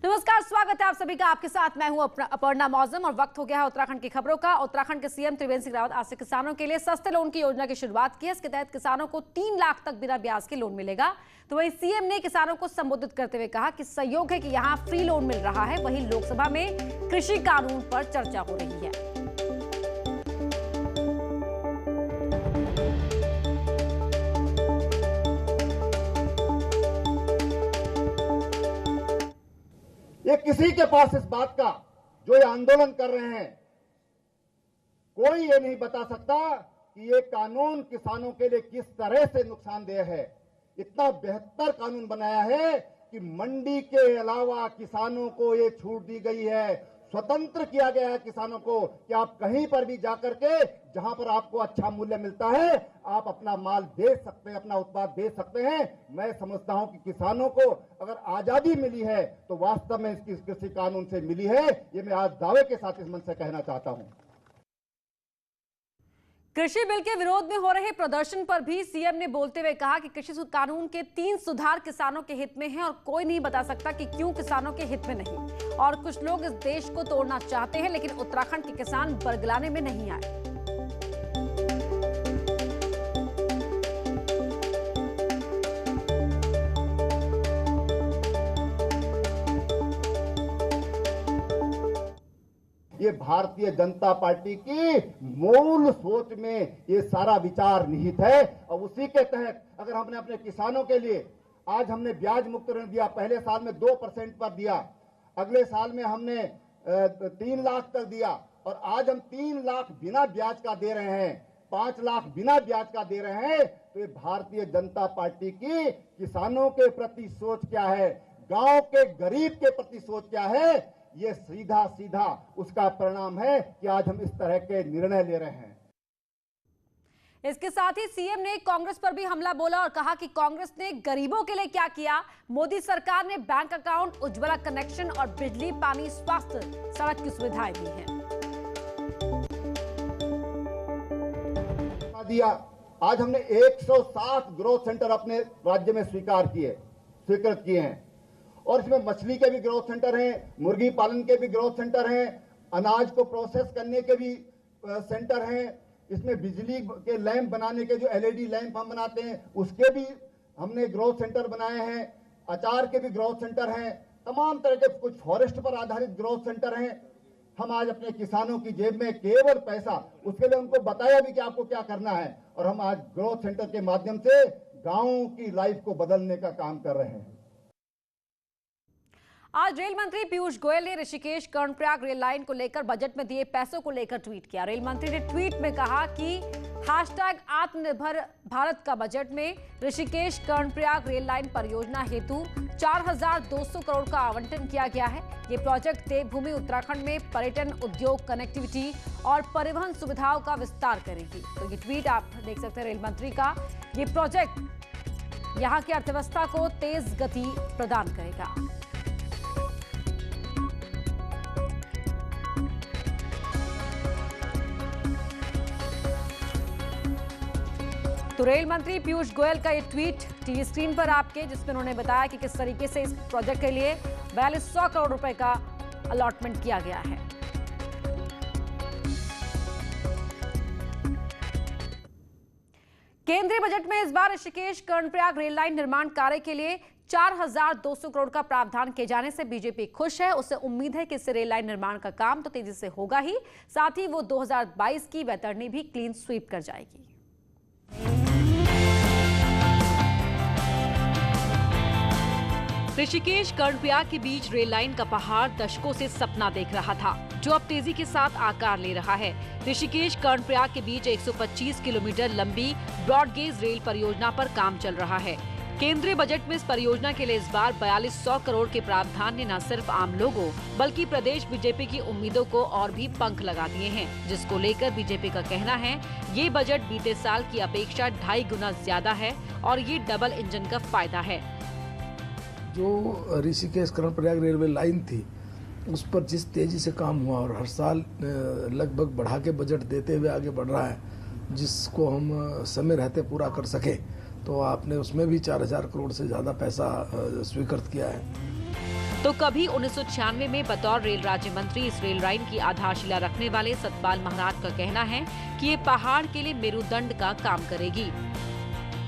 नमस्कार, स्वागत है आप सभी का। आपके साथ मैं हूं अपर्णा मौजम और वक्त हो गया है उत्तराखंड की खबरों का। उत्तराखंड के सीएम त्रिवेंद्र सिंह रावत आज से किसानों के लिए सस्ते लोन की योजना की शुरुआत की है। इसके तहत किसानों को 3 लाख तक बिना ब्याज के लोन मिलेगा। तो वहीं सीएम ने किसानों को संबोधित करते हुए कहा कि संयोग है कि यहाँ फ्री लोन मिल रहा है। वहीं लोकसभा में कृषि कानून पर चर्चा हो रही है। ये किसी के पास इस बात का जो ये आंदोलन कर रहे हैं, कोई ये नहीं बता सकता कि ये कानून किसानों के लिए किस तरह से नुकसानदेह है। इतना बेहतर कानून बनाया है कि मंडी के अलावा किसानों को ये छूट दी गई है, स्वतंत्र किया गया है किसानों को कि आप कहीं पर भी जाकर के जहां पर आपको अच्छा मूल्य मिलता है आप अपना माल बेच सकते हैं, अपना उत्पाद बेच सकते हैं। मैं समझता हूं कि किसानों को अगर आजादी मिली है तो वास्तव में इसकी कृषि कानून से मिली है। ये मैं आज दावे के साथ इस मंच से कहना चाहता हूं। कृषि बिल के विरोध में हो रहे प्रदर्शन पर भी सीएम ने बोलते हुए कहा कि कृषि कानून के 3 सुधार किसानों के हित में हैं और कोई नहीं बता सकता कि क्यों किसानों के हित में नहीं। और कुछ लोग इस देश को तोड़ना चाहते हैं, लेकिन उत्तराखंड के किसान बरगलाने में नहीं आए। ये भारतीय जनता पार्टी की मूल सोच में ये सारा विचार निहित है और उसी के तहत अगर हमने अपने किसानों के लिए आज हमने ब्याज मुक्त ऋण दिया, पहले साल में 2% पर दिया, अगले साल में हमने 3 लाख तक दिया और आज हम 3 लाख बिना ब्याज का दे रहे हैं, 5 लाख बिना ब्याज का दे रहे हैं। तो ये भारतीय जनता पार्टी की किसानों के प्रति सोच क्या है, गांव के गरीब के प्रति सोच क्या है, ये सीधा सीधा उसका परिणाम है कि आज हम इस तरह के निर्णय ले रहे हैं। इसके साथ ही सीएम ने कांग्रेस पर भी हमला बोला और कहा कि कांग्रेस ने गरीबों के लिए क्या किया। मोदी सरकार ने बैंक अकाउंट, उज्ज्वला कनेक्शन और बिजली, पानी, स्वास्थ्य, सड़क की सुविधाएं दी हैं। आज हमने 160 ग्रोथ सेंटर अपने राज्य में स्वीकृत किए हैं और इसमें मछली के भी ग्रोथ सेंटर हैं, मुर्गी पालन के भी ग्रोथ सेंटर हैं, अनाज को प्रोसेस करने के भी सेंटर हैं, इसमें बिजली के लैंप बनाने के जो एलईडी लैंप हम बनाते हैं उसके भी हमने ग्रोथ सेंटर बनाए हैं, अचार के भी ग्रोथ सेंटर हैं, तमाम तरह के कुछ फॉरेस्ट पर आधारित ग्रोथ सेंटर हैं। हम आज अपने किसानों की जेब में केवल पैसा, उसके लिए उनको बताया भी कि आपको क्या करना है और हम आज ग्रोथ सेंटर के माध्यम से गाँव की लाइफ को बदलने का काम कर रहे हैं। आज रेल मंत्री पीयूष गोयल ने ऋषिकेश कर्णप्रयाग रेल लाइन को लेकर बजट में दिए पैसों को लेकर ट्वीट किया। रेल मंत्री ने ट्वीट में कहा कि #आत्मनिर्भर भारत का बजट में ऋषिकेश कर्णप्रयाग रेल लाइन परियोजना हेतु 4200 करोड़ का आवंटन किया गया है। ये प्रोजेक्ट देवभूमि उत्तराखंड में पर्यटन, उद्योग, कनेक्टिविटी और परिवहन सुविधाओं का विस्तार करेगी। तो ये ट्वीट आप देख सकते हैं रेल मंत्री का। ये प्रोजेक्ट यहाँ की अर्थव्यवस्था को तेज गति प्रदान करेगा। तो रेल मंत्री पीयूष गोयल का ये ट्वीट टीवी स्क्रीन पर आपके, जिसमें उन्होंने बताया कि किस तरीके से इस प्रोजेक्ट के लिए 4200 करोड़ रुपए का अलॉटमेंट किया गया है। केंद्रीय बजट में इस बार ऋषिकेश कर्णप्रयाग रेल लाइन निर्माण कार्य के लिए 4200 करोड़ का प्रावधान किए जाने से बीजेपी खुश है। उसे उम्मीद है कि इससे रेल लाइन निर्माण का काम तो तेजी से होगा ही, साथ ही वो 2022 की वैतरणी भी क्लीन स्वीप कर जाएगी। ऋषिकेश कर्णप्रयाग के बीच रेल लाइन का पहाड़ दशकों से सपना देख रहा था, जो अब तेजी के साथ आकार ले रहा है। ऋषिकेश कर्णप्रयाग के बीच 125 किलोमीटर लंबी ब्रॉडगेज रेल परियोजना पर काम चल रहा है। केंद्रीय बजट में इस परियोजना के लिए इस बार 4200 करोड़ के प्रावधान ने न सिर्फ आम लोगों बल्कि प्रदेश बीजेपी की उम्मीदों को और भी पंख लगा दिए हैं, जिसको लेकर बीजेपी का कहना है ये बजट बीते साल की अपेक्षा 2.5 गुना ज्यादा है और ये डबल इंजन का फायदा है। जो ऋषिकेश कर्णप्रयाग रेलवे लाइन थी उस पर जिस तेजी से काम हुआ और हर साल लगभग बढ़ा के बजट देते हुए आगे बढ़ रहा है, जिसको हम समय रहते पूरा कर सके, तो आपने उसमें भी 4000 करोड़ से ज़्यादा पैसा स्वीकृत किया है। तो कभी 1996 में बतौर रेल राज्य मंत्री इस रेल लाइन की आधारशिला रखने वाले सतपाल महाराज का कहना है कि ये पहाड़ के लिए मेरुदंड का काम करेगी।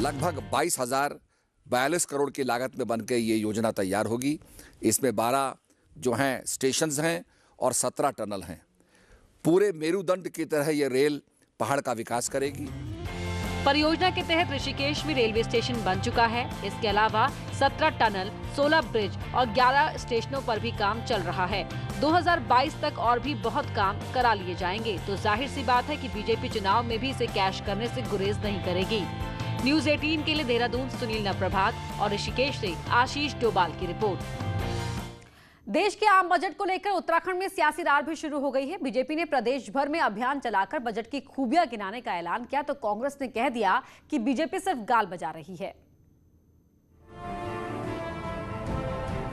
लगभग 22,042 करोड़ की लागत में बनकर ये योजना तैयार होगी। इसमें 12 जो हैं स्टेशंस हैं और 17 टनल हैं। पूरे मेरुदंड की तरह ये रेल पहाड़ का विकास करेगी। परियोजना के तहत ऋषिकेश में रेलवे स्टेशन बन चुका है। इसके अलावा 17 टनल, 16 ब्रिज और 11 स्टेशनों पर भी काम चल रहा है। 2022 तक और भी बहुत काम करा लिए जाएंगे। तो जाहिर सी बात है कि बीजेपी चुनाव में भी इसे कैश करने से गुरेज नहीं करेगी। न्यूज़ 18 के लिए देहरादून से सुनील नप्रभात और ऋषिकेश से आशीष डोभाल की रिपोर्ट। देश के आम बजट को लेकर उत्तराखंड में सियासी रार भी शुरू हो गई है। बीजेपी ने प्रदेश भर में अभियान चलाकर बजट की खूबियां गिनाने का ऐलान किया, तो कांग्रेस ने कह दिया कि बीजेपी सिर्फ गाल बजा रही है।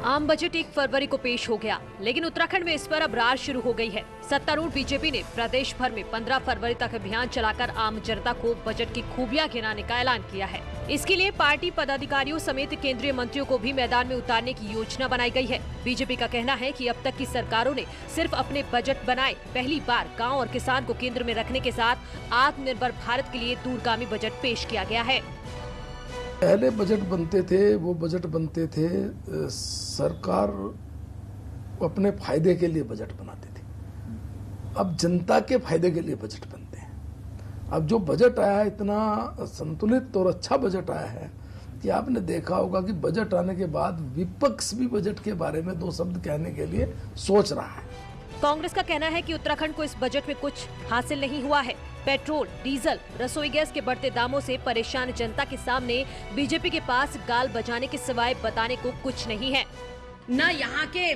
आम बजट 1 फरवरी को पेश हो गया, लेकिन उत्तराखंड में इस पर अब रार शुरू हो गई है। सत्तारूढ़ बीजेपी ने प्रदेश भर में 15 फरवरी तक अभियान चलाकर आम जनता को बजट की खूबियां गिनाने का ऐलान किया है। इसके लिए पार्टी पदाधिकारियों समेत केंद्रीय मंत्रियों को भी मैदान में उतारने की योजना बनाई गई है। बीजेपी का कहना है कि अब तक की सरकारों ने सिर्फ अपने बजट बनाए, पहली बार गाँव और किसान को केंद्र में रखने के साथ आत्मनिर्भर भारत के लिए दूरगामी बजट पेश किया गया है। पहले बजट बनते थे, वो बजट बनते थे सरकार अपने फायदे के लिए बजट बनाती थी। अब जनता के फायदे के लिए बजट बनते हैं। अब जो बजट आया है इतना संतुलित और अच्छा बजट आया है कि आपने देखा होगा कि बजट आने के बाद विपक्ष भी बजट के बारे में 2 शब्द कहने के लिए सोच रहा है। कांग्रेस का कहना है कि उत्तराखंड को इस बजट में कुछ हासिल नहीं हुआ है। पेट्रोल, डीजल, रसोई गैस के बढ़ते दामों से परेशान जनता के सामने बीजेपी के पास गाल बजाने के सिवाय बताने को कुछ नहीं है। न यहाँ के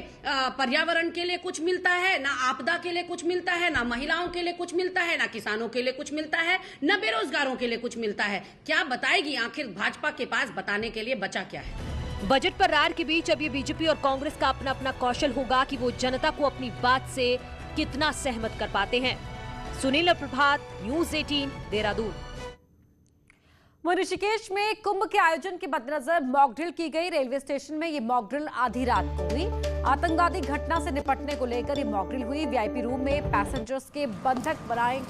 पर्यावरण के लिए कुछ मिलता है, न आपदा के लिए कुछ मिलता है, न महिलाओं के लिए कुछ मिलता है, न किसानों के लिए कुछ मिलता है, न बेरोजगारों के लिए कुछ मिलता है। क्या बताएगी आखिर भाजपा के पास बताने के लिए बचा क्या है? बजट पर रार के बीच अब ये बीजेपी और कांग्रेस का अपना अपना कौशल होगा कि वो जनता को अपनी बात से कितना सहमत कर पाते हैं। सुनील प्रभात, न्यूज़ 18, देहरादून। वहीं ऋषिकेश में कुंभ के आयोजन के मद्देनजर मॉक ड्रिल की गई। रेलवे स्टेशन में ये मॉक ड्रिल आधी रात को हुई। आतंकवादी घटना से निपटने को लेकर ये मॉक ड्रिल हुई। वीआईपी रूम में पैसेंजर्स के बंधक बनाए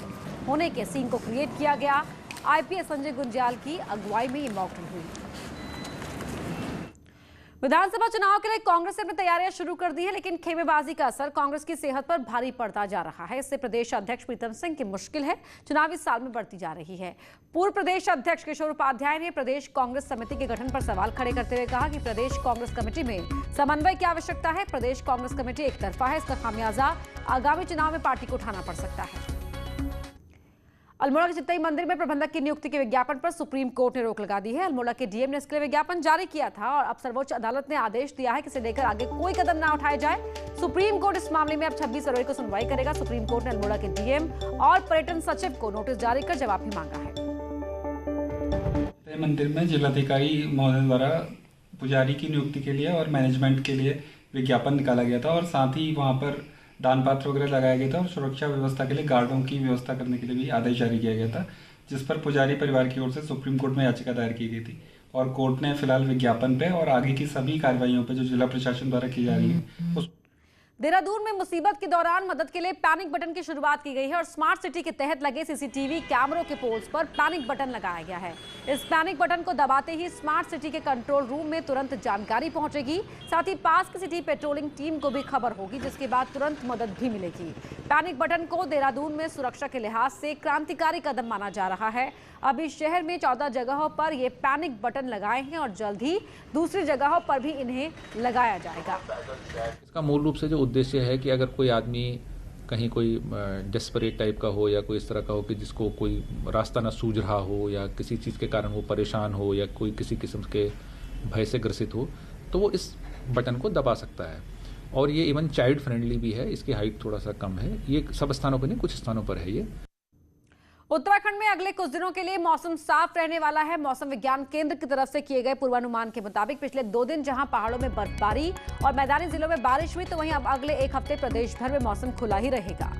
होने के सीन को क्रिएट किया गया। आईपीएस संजय गुंजियाल की अगुवाई में ये मॉक ड्रिल हुई। विधानसभा चुनाव के लिए कांग्रेस ने अपनी तैयारियां शुरू कर दी है, लेकिन खेमेबाजी का असर कांग्रेस की सेहत पर भारी पड़ता जा रहा है। इससे प्रदेश अध्यक्ष प्रीतम सिंह की मुश्किल है चुनावी साल में बढ़ती जा रही है। पूर्व प्रदेश अध्यक्ष किशोर उपाध्याय ने प्रदेश कांग्रेस समिति के गठन पर सवाल खड़े करते हुए कहा कि प्रदेश कांग्रेस कमेटी में समन्वय की आवश्यकता है। प्रदेश कांग्रेस कमेटी एक तरफा है, इसका खामियाजा आगामी चुनाव में पार्टी को उठाना पड़ सकता है। अल्मोड़ा के चित्तई मंदिर में प्रबंधक की नियुक्ति के विज्ञापन पर सुप्रीम कोर्ट ने रोक लगा दी है। अल्मोड़ा के डीएम ने इसके लिए विज्ञापन जारी किया था और अब सर्वोच्च अदालत ने आदेश दिया है कि इसे लेकर आगे कोई कदम ना उठाया जाए। सुप्रीम कोर्ट इस मामले में अब 26 फरवरी को सुनवाई करेगा। सुप्रीम कोर्ट ने अल्मोड़ा के डीएम और पर्यटन सचिव को नोटिस जारी कर जवाब भी मांगा है। मंदिर में जिलाधिकारी महोदय द्वारा पुजारी की नियुक्ति के लिए और मैनेजमेंट के लिए विज्ञापन निकाला गया था और साथ ही वहाँ पर दान पात्र वगैरह लगाया गया था और सुरक्षा व्यवस्था के लिए गार्डों की व्यवस्था करने के लिए भी आदेश जारी किया गया था, जिस पर पुजारी परिवार की ओर से सुप्रीम कोर्ट में याचिका दायर की गई थी और कोर्ट ने फिलहाल विज्ञापन पे और आगे की सभी कार्रवाइयों पे जो जिला प्रशासन द्वारा की जा रही है उस देहरादून में मुसीबत के दौरान मदद के लिए पैनिक बटन की शुरुआत की गई है और स्मार्ट सिटी के तहत लगे सीसीटीवी कैमरों के पोल्स पर पैनिक बटन लगाया गया है। इस पैनिक बटन को दबाते ही स्मार्ट सिटी के कंट्रोल रूम में तुरंत जानकारी पहुंचेगी। साथ ही पास की सिटी पेट्रोलिंग टीम को भी खबर होगी, जिसके बाद तुरंत मदद भी मिलेगी। पैनिक बटन को देहरादून में सुरक्षा के लिहाज से क्रांतिकारी कदम माना जा रहा है। अभी शहर में 14 जगहों पर ये पैनिक बटन लगाए हैं और जल्द ही दूसरी जगहों पर भी इन्हें लगाया जाएगा। इसका मूल रूप से जो उद्देश्य है कि अगर कोई आदमी कहीं कोई डेस्परेट टाइप का हो या कोई इस तरह का हो कि जिसको कोई रास्ता ना सूझ रहा हो या किसी चीज़ के कारण वो परेशान हो या कोई किसी किस्म के भय से ग्रसित हो, तो वो इस बटन को दबा सकता है। और ये इवन चाइल्ड फ्रेंडली भी है, इसकी हाइट थोड़ा सा कम है। ये सब स्थानों पर नहीं, कुछ स्थानों पर है ये। उत्तराखंड में अगले कुछ दिनों के लिए मौसम साफ रहने वाला है। मौसम विज्ञान केंद्र की तरफ से किए गए पूर्वानुमान के मुताबिक पिछले 2 दिन जहां पहाड़ों में बर्फबारी और मैदानी जिलों में बारिश हुई, तो वहीं अब अगले 1 हफ्ते प्रदेश भर में मौसम खुला ही रहेगा।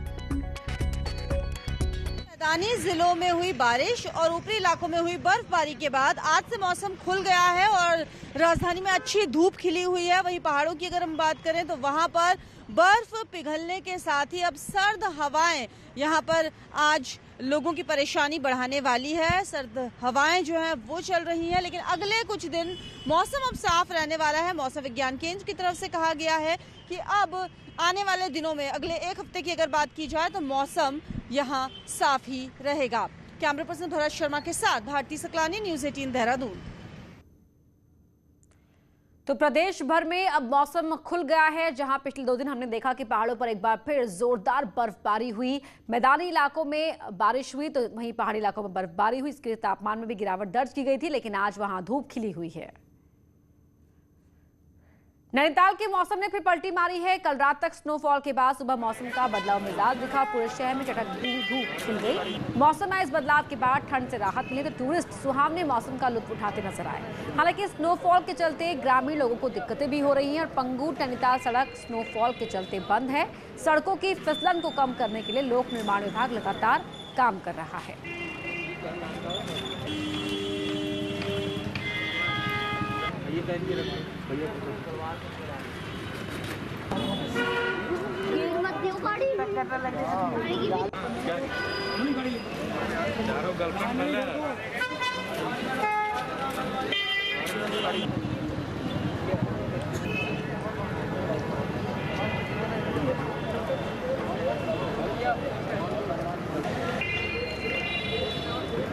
मैदानी जिलों में हुई बारिश और ऊपरी इलाकों में हुई बर्फबारी के बाद आज से मौसम खुल गया है और राजधानी में अच्छी धूप खिली हुई है। वहीं पहाड़ों की अगर हम बात करें तो वहां पर बर्फ पिघलने के साथ ही अब सर्द हवाएं यहां पर आज लोगों की परेशानी बढ़ाने वाली है। सर्द हवाएं जो हैं वो चल रही हैं, लेकिन अगले कुछ दिन मौसम अब साफ रहने वाला है। मौसम विज्ञान केंद्र की तरफ से कहा गया है कि अब आने वाले दिनों में अगले एक हफ्ते की अगर बात की जाए तो मौसम यहाँ साफ ही रहेगा। कैमरा पर्सन भरत शर्मा के साथ भारती सकलानी, न्यूज़ 18 देहरादून। तो प्रदेश भर में अब मौसम खुल गया है, जहां पिछले 2 दिन हमने देखा कि पहाड़ों पर एक बार फिर जोरदार बर्फबारी हुई। मैदानी इलाकों में बारिश हुई तो वहीं पहाड़ी इलाकों में बर्फबारी हुई। इसके तापमान में भी गिरावट दर्ज की गई थी, लेकिन आज वहां धूप खिली हुई है। नैनीताल के मौसम ने फिर पलटी मारी है। कल रात तक स्नोफॉल के बाद सुबह मौसम का बदलाव मिजाज दिखा। पूरे शहर में चटकती धूप खिल गई। मौसम में इस बदलाव के बाद ठंड से राहत मिली तो टूरिस्ट सुहावने मौसम का लुत्फ उठाते नजर आए। हालांकि स्नोफॉल के चलते ग्रामीण लोगों को दिक्कतें भी हो रही हैं और पंगूर नैनीताल सड़क स्नोफॉल के चलते बंद है। सड़कों की फिसलन को कम करने के लिए लोक निर्माण विभाग लगातार काम कर रहा है।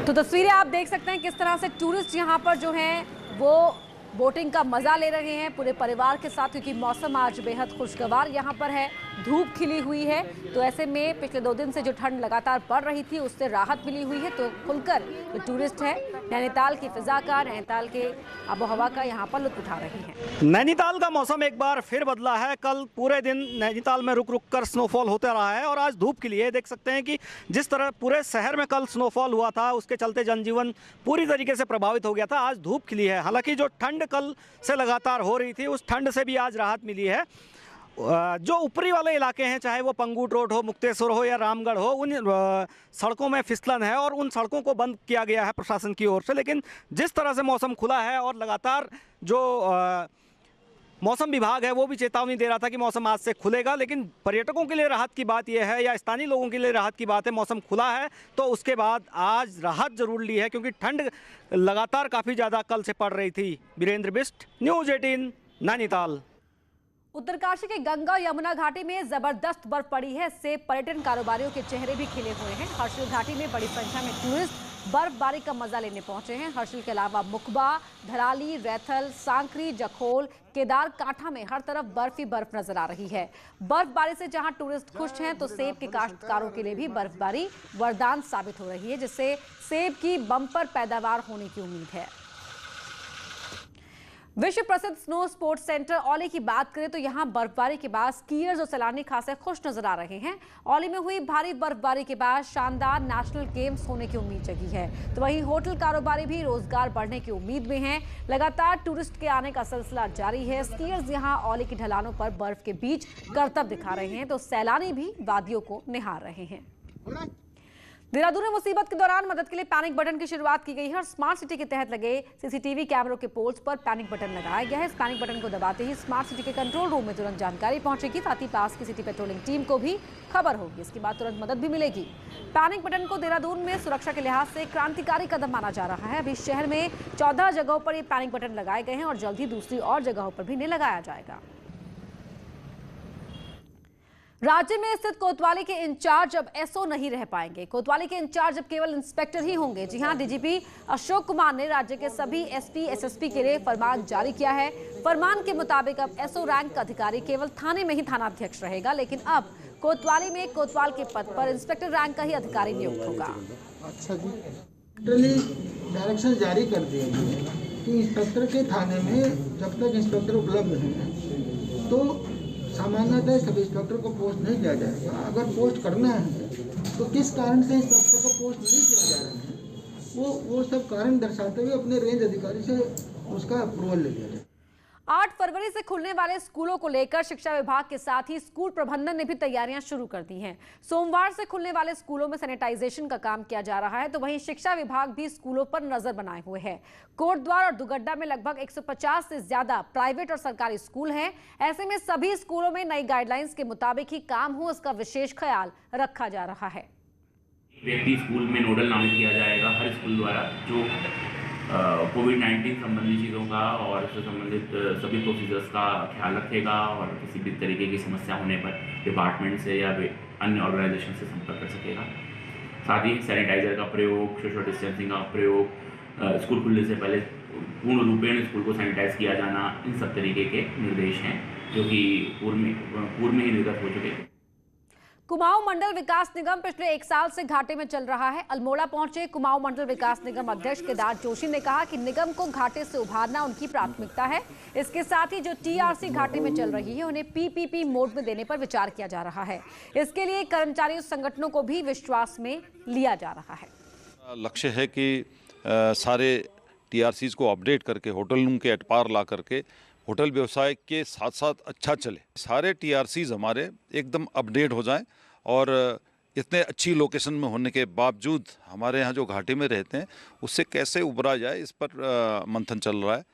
तो तस्वीरें आप देख सकते हैं किस तरह से टूरिस्ट यहाँ पर जो हैं वो बोटिंग का मजा ले रहे हैं पूरे परिवार के साथ, क्योंकि मौसम आज बेहद खुशगवार यहाँ पर है, धूप खिली हुई है। तो ऐसे में पिछले 2 दिन से जो ठंड लगातार बढ़ रही थी उससे राहत मिली हुई है। तो खुलकर जो टूरिस्ट है नैनीताल की फिजा का, नैनीताल के आबोहवा का यहाँ पर लुत्फ उठा रहे हैं। नैनीताल का मौसम एक बार फिर बदला है। कल पूरे दिन नैनीताल में रुक रुक कर स्नोफॉल होता रहा है और आज धूप खिली है। देख सकते हैं कि जिस तरह पूरे शहर में कल स्नोफॉल हुआ था उसके चलते जनजीवन पूरी तरीके से प्रभावित हो गया था। आज धूप खिली है। हालांकि जो ठंड कल से लगातार हो रही थी उस ठंड से भी आज राहत मिली है। जो ऊपरी वाले इलाके हैं, चाहे वो पंगूट रोड हो, मुक्तेश्वर हो या रामगढ़ हो, उन सड़कों में फिसलन है और उन सड़कों को बंद किया गया है प्रशासन की ओर से। लेकिन जिस तरह से मौसम खुला है और लगातार जो मौसम विभाग है वो भी चेतावनी दे रहा था कि मौसम आज से खुलेगा, लेकिन पर्यटकों के लिए राहत की बात यह है या स्थानीय लोगों के लिए राहत की बात है, मौसम खुला है तो उसके बाद आज राहत जरूर ली है, क्योंकि ठंड लगातार काफ़ी ज़्यादा कल से पड़ रही थी। वीरेंद्र बिष्ट, न्यूज़ 18 नैनीताल। उत्तरकाशी के गंगा यमुना घाटी में जबरदस्त बर्फ पड़ी है। इससे पर्यटन कारोबारियों के चेहरे भी खिले हुए हैं। हर्षिल घाटी में बड़ी संख्या में टूरिस्ट बर्फबारी का मजा लेने पहुंचे हैं। हर्षिल के अलावा मुकबा, धराली, रैथल, सांकरी, जखोल, केदार कांठा में हर तरफ बर्फ ही बर्फ नजर आ रही है। बर्फबारी से जहां टूरिस्ट खुश हैं तो सेब के काश्तकारों के लिए भी बर्फबारी वरदान साबित हो रही है, जिससे सेब की बम्पर पैदावार होने की उम्मीद है। विश्व प्रसिद्ध स्नो स्पोर्ट्स सेंटर औली की बात करें तो यहां बर्फबारी के बाद स्कीयर्स और सैलानी खासे खुश नजर आ रहे हैं। औली में हुई भारी बर्फबारी के बाद शानदार नेशनल गेम्स होने की उम्मीद जगी है। तो वहीं होटल कारोबारी भी रोजगार बढ़ने की उम्मीद में हैं। लगातार टूरिस्ट के आने का सिलसिला जारी है। स्कीयर्स यहां औली की ढलानों पर बर्फ के बीच करतब दिखा रहे हैं तो सैलानी भी वादियों को निहार रहे हैं। देहरादून में मुसीबत के दौरान मदद के लिए पैनिक बटन की शुरुआत की गई है और स्मार्ट सिटी के तहत लगे सीसीटीवी कैमरों के पोल्स पर पैनिक बटन लगाया गया है। इस पैनिक बटन को दबाते ही स्मार्ट सिटी के कंट्रोल रूम में तुरंत जानकारी पहुंचेगी, साथ ही पास की सिटी पेट्रोलिंग टीम को भी खबर होगी। इसके बाद तुरंत मदद भी मिलेगी। पैनिक बटन को देहरादून में सुरक्षा के लिहाज से क्रांतिकारी कदम माना जा रहा है। अभी शहर में 14 जगहों पर ये पैनिक बटन लगाए गए हैं और जल्द ही दूसरी और जगहों पर भी इन्हें लगाया जाएगा। राज्य में स्थित कोतवाली के इंचार्ज अब एसओ नहीं रह पाएंगे। कोतवाली के इंचार्ज अब केवल इंस्पेक्टर ही होंगे। जी हां, डीजीपी अशोक कुमार ने राज्य के सभी एसपी एसएसपी के लिए फरमान जारी किया है। फरमान के मुताबिक अब एसओ रैंक का अधिकारी केवल थाने में ही थानाध्यक्ष रहेगा, लेकिन अब कोतवाली में कोतवाल के पद पर इंस्पेक्टर रैंक का ही अधिकारी नियुक्त होगा। अच्छा जी, डायरेक्शन जारी कर दिया गया कि इंस्पेक्टर के थाने में जब तक इंस्पेक्टर उपलब्ध हैं तो सामान्यतः सब इंस्पेक्टर को पोस्ट नहीं किया जाएगा। अगर पोस्ट करना है तो किस कारण से इंस्पेक्टर को पोस्ट नहीं किया जा रहा है वो सब कारण दर्शाते हुए अपने रेंज अधिकारी से उसका अप्रूवल ले लिया जाए। 8 फरवरी से खुलने वाले स्कूलों को लेकर शिक्षा विभाग के साथ ही स्कूल प्रबंधन ने भी तैयारियां शुरू कर दी हैं। सोमवार से खुलने वाले स्कूलों में सैनिटाइजेशन का काम किया जा रहा है, तो वहीं शिक्षा विभाग भी स्कूलों पर नजर बनाए हुए है। कोटद्वार और दुगड्डा में लगभग 150 से ज्यादा प्राइवेट और सरकारी स्कूल हैं। ऐसे में सभी स्कूलों में नई गाइडलाइंस के मुताबिक ही काम हो, इसका विशेष ख्याल रखा जा रहा है। व्यक्ति स्कूल में नोडल नामित किया जाएगा हर स्कूल द्वारा, जो कोविड-19 संबंधी चीज़ों का और उससे संबंधित सभी प्रोसीजर्स का ख्याल रखेगा और किसी भी तरीके की समस्या होने पर डिपार्टमेंट से या अन्य ऑर्गेनाइजेशन से संपर्क कर सकेगा। साथ ही सैनिटाइजर का प्रयोग, सोशल डिस्टेंसिंग का प्रयोग, स्कूल खुलने से पहले पूर्ण रूपेण स्कूल को सैनिटाइज किया जाना, इन सब तरीके के निर्देश हैं जो कि पूर्व में ही निर्गत हो चुके हैं। कुमाऊं मंडल विकास निगम पिछले 1 साल से घाटे में चल रहा है। अल्मोड़ा पहुंचे कुमाऊं मंडल विकास निगम अध्यक्ष केदार जोशी ने कहा कि निगम को घाटे से उभारना उनकी प्राथमिकता है। इसके साथ ही जो टीआरसी घाटे में चल रही है उन्हें पीपीपी मोड में देने पर विचार किया जा रहा है। इसके लिए कर्मचारी संगठनों को भी विश्वास में लिया जा रहा है। लक्ष्य है कि सारे टीआरसीज को अपडेट करके होटलों के एटपार ला करके होटल व्यवसाय के साथ साथ अच्छा चले। सारे टीआरसीज हमारे एकदम अपडेट हो जाएं और इतने अच्छी लोकेशन में होने के बावजूद हमारे यहाँ जो घाटे में रहते हैं उससे कैसे उबरा जाए, इस पर मंथन चल रहा है।